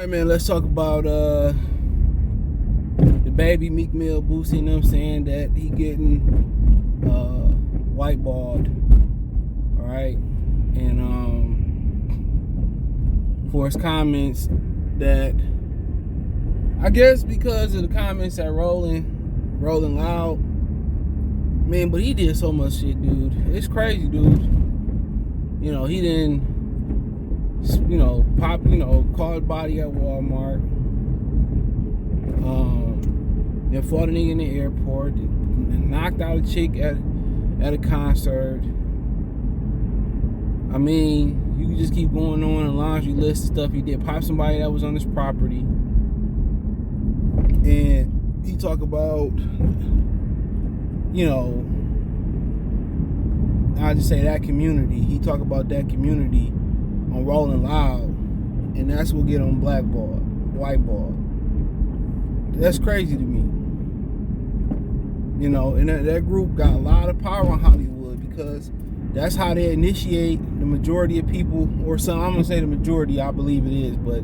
All right, man, let's talk about DaBaby, Meek Mill, Boosie, you know what I'm saying, that he getting whiteballed, all right? And for his comments that, I guess because of the comments that Rolling Loud, man, but he did so much shit, dude. It's crazy, dude. You know, he didn't, called body at Walmart. Then fought a nigga in the airport. Then knocked out a chick at a concert. I mean, you can just keep going on a laundry list of stuff he did. Pop somebody that was on his property. And he talk about, I'll just say that community. He talk about that community on Rolling Loud. And that's what get on Blackballed, whiteballed. That's crazy to me. And that group got a lot of power in Hollywood because that's how they initiate the majority of people, or some, I'm gonna say the majority, I believe it is, but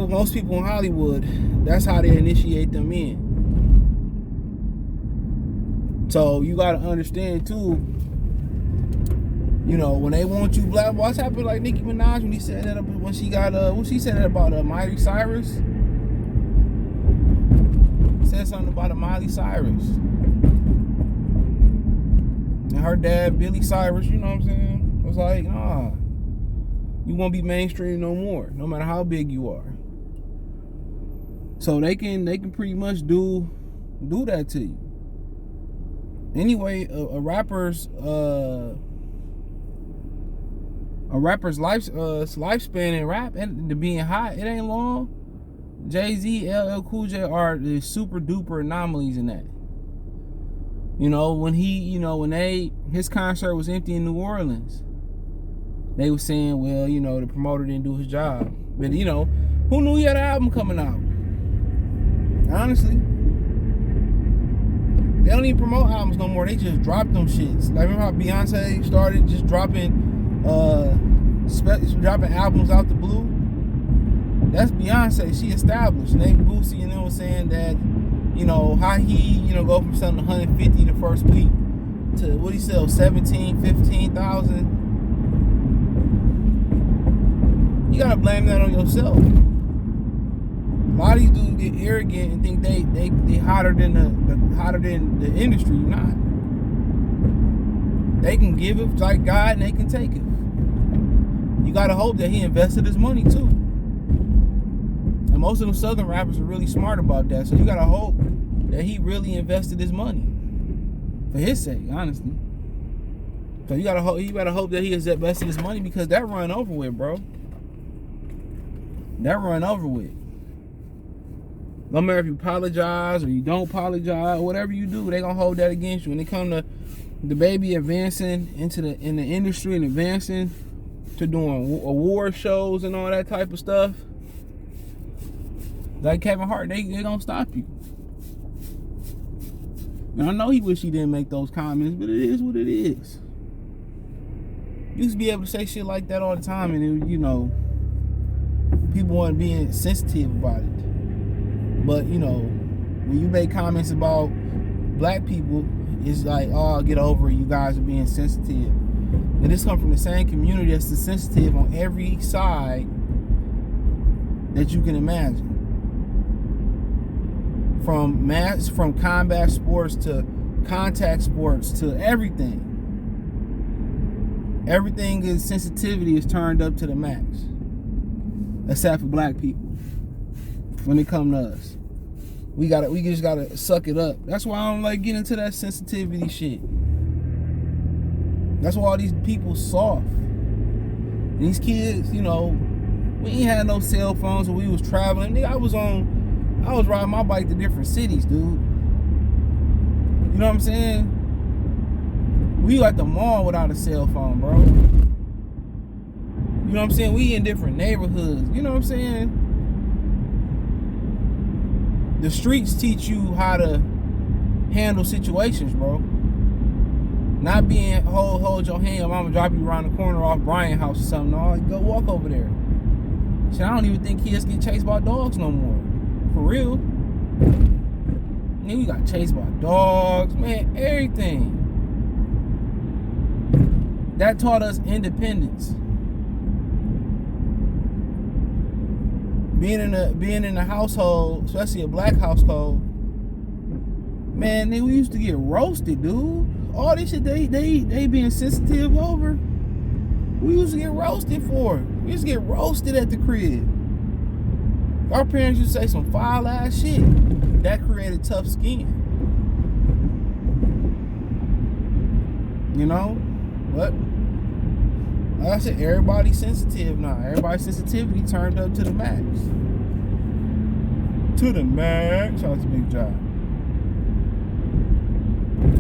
most people in Hollywood, that's how they initiate them in. So you gotta understand too, when they want you black, what's happened like Nicki Minaj when he said that, when she got what she said that about Miley Cyrus. Said something about Miley Cyrus and her dad Billy Cyrus. You know what I'm saying? It was like, nah, you won't be mainstream no more, no matter how big you are. So they can pretty much do that to you. Anyway, a rapper's lifespan in rap and to being hot, it ain't long. Jay-Z, LL Cool J are the super duper anomalies in that. When his concert was empty in New Orleans, they were saying, well, the promoter didn't do his job. But who knew he had an album coming out? Honestly, they don't even promote albums no more. They just drop them shits. Like, remember how Beyonce started just dropping albums out the blue? That's Beyonce. She established. Named Boosie, was saying that, how he, go from selling 150 the first week to what he sell, 17, 15,000. You gotta blame that on yourself. A lot of these dudes get arrogant and think they hotter than the industry. You're not. They can give it like God and they can take it. You gotta hope that he invested his money too. And most of them Southern rappers are really smart about that. So you gotta hope that he really invested his money for his sake, honestly. So you gotta hope that he has invested his money, because that run over with, bro. That run over with. No matter if you apologize or you don't apologize, whatever you do, they gonna hold that against you. When it come to DaBaby advancing in the industry and advancing to doing award shows and all that type of stuff, like Kevin Hart, they don't stop you. And I know he wish he didn't make those comments, but it is what it is. You used to be able to say shit like that all the time, and people weren't being sensitive about it. But when you make comments about black people, it's like, oh, get over it, you guys are being sensitive. And this comes from the same community that's sensitive on every side that you can imagine. From combat sports to contact sports to everything. Everything is sensitivity is turned up to the max. Except for black people. When it comes to us. We just gotta suck it up. That's why I don't like getting into that sensitivity shit. That's why all these people soft. And these kids, we ain't had no cell phones when we was traveling. Nigga, I was riding my bike to different cities, dude. You know what I'm saying? We at the mall without a cell phone, bro. You know what I'm saying? We in different neighborhoods. You know what I'm saying? The streets teach you how to handle situations, bro. Not being hold your hand, I'm gonna drop you around the corner off Brian house or something. No, go walk over there. Shit, I don't even think kids get chased by dogs no more. For real. Man, we got chased by dogs, man, everything. That taught us independence. Being in a household, especially a black household, man, we used to get roasted, dude. All this shit they being sensitive over, we used to get roasted for it. We used to get roasted at the crib. Our parents used to say some foul ass shit. That created tough skin. You know? But like I said, everybody's sensitive now. Everybody's sensitivity turned up to the max. To the max. Shout out to Big Job.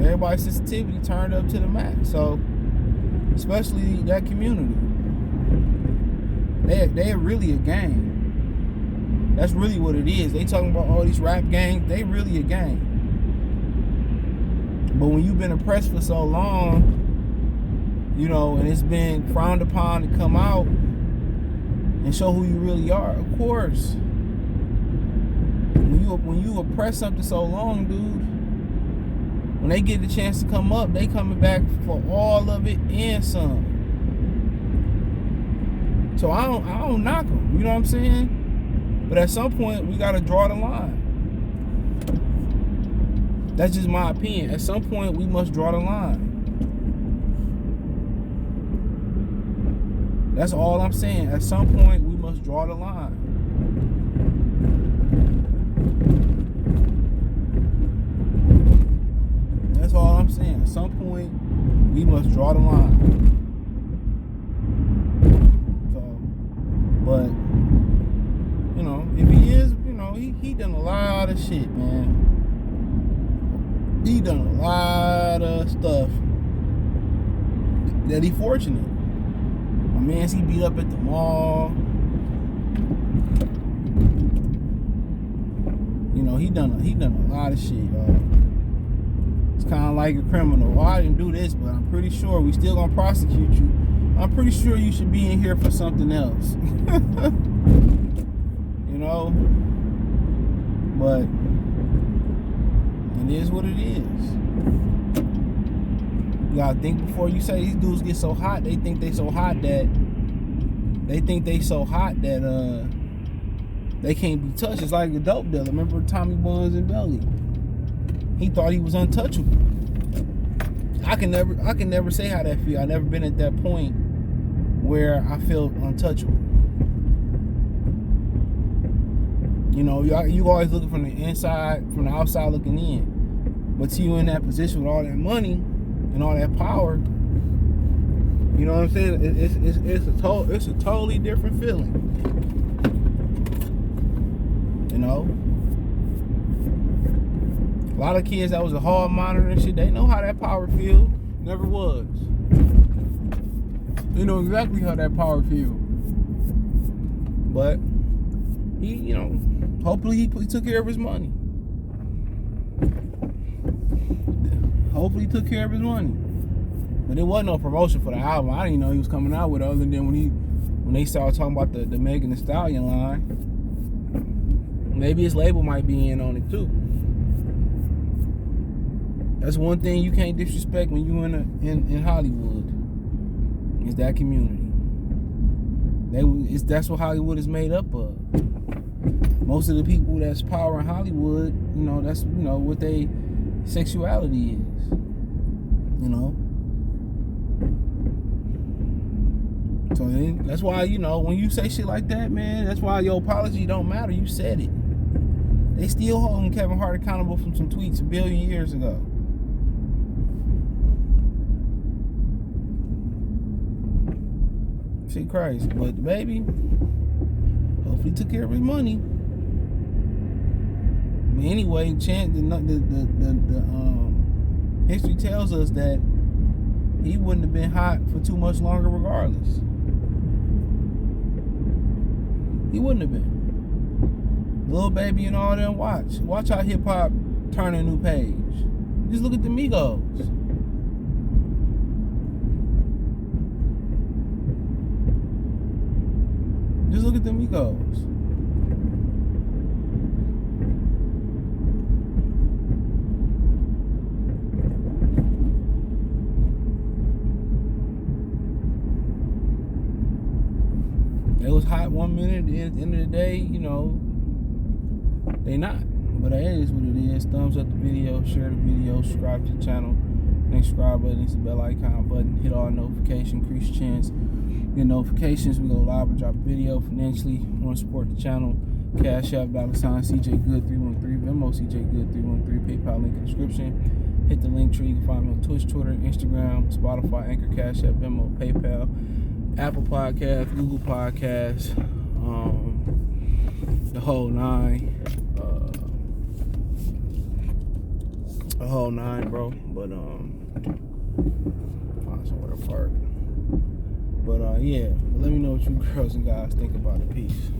Everybody's sensitivity turned up to the max. So, especially that community. They're really a gang. That's really what it is. They talking about all these rap gangs. They really a gang. But when you've been oppressed for so long, you know, and it's been frowned upon to come out and show who you really are, of course. When you oppress something so long, dude, when they get the chance to come up, they coming back for all of it and some. So I don't knock them. You know what I'm saying? But at some point, we got to draw the line. That's just my opinion. At some point, we must draw the line. That's all I'm saying. At some point, we must draw the line. That's all I'm saying. At some point, we must draw the line. So, but, you know, if he is, you know, he done a lot of shit, man. He done a lot of stuff that he fortunate. My man's, he beat up at the mall. You know, he done a lot of shit, y'all. It's kind of like a criminal. Well, I didn't do this, but I'm pretty sure we still gonna prosecute you. I'm pretty sure you should be in here for something else. You know? But it is what it is. You gotta think before you say. These dudes get so hot, they think they so hot that they can't be touched. It's like a dope dealer. Remember Tommy Buns and Belly? He thought he was untouchable. I can never say how that feel. I never been at that point where I feel untouchable. You know, you always looking from the inside, from the outside looking in. But till you in that position with all that money and all that power, you know what I'm saying? It's a totally different feeling. You know? A lot of kids that was a hall monitor and shit, they know how that power feel. Never was. They know exactly how that power feel. But he, you know, hopefully he took care of his money. Hopefully he took care of his money. But there wasn't no promotion for the album. I didn't know he was coming out with it, other than when they started talking about the Megan Thee Stallion line. Maybe his label might be in on it too. That's one thing you can't disrespect when you in Hollywood. Is that community. That's what Hollywood is made up of. Most of the people that's power in Hollywood, you know, that's, you know, what they sexuality is. You know? So then, that's why, you know, when you say shit like that, man, that's why your apology don't matter. You said it. They still holding Kevin Hart accountable from some tweets a billion years ago. Shit crazy. But DaBaby, hopefully took care of his money. But anyway, history tells us that he wouldn't have been hot for too much longer regardless. He wouldn't have been. Lil Baby and all them, watch how hip hop turn a new page. Just look at the Migos. Just look at them egos. They was hot 1 minute, at the end of the day, you know, they not. But it is what it is. Thumbs up the video, share the video, subscribe to the channel. Next subscribe button, it's the bell icon button. Hit all notifications, increase your chance. Get notifications. We go live and drop a video financially. Want to support the channel? Cash App, $CJ Good 313, Venmo CJ Good 313, PayPal link in the description. Hit the link tree. You can find me on Twitch, Twitter, Instagram, Spotify, Anchor, Cash App, Venmo, PayPal, Apple Podcasts, Google Podcasts, the whole nine. The whole nine, bro. But find somewhere to park. But yeah, let me know what you girls and guys think about it. Peace.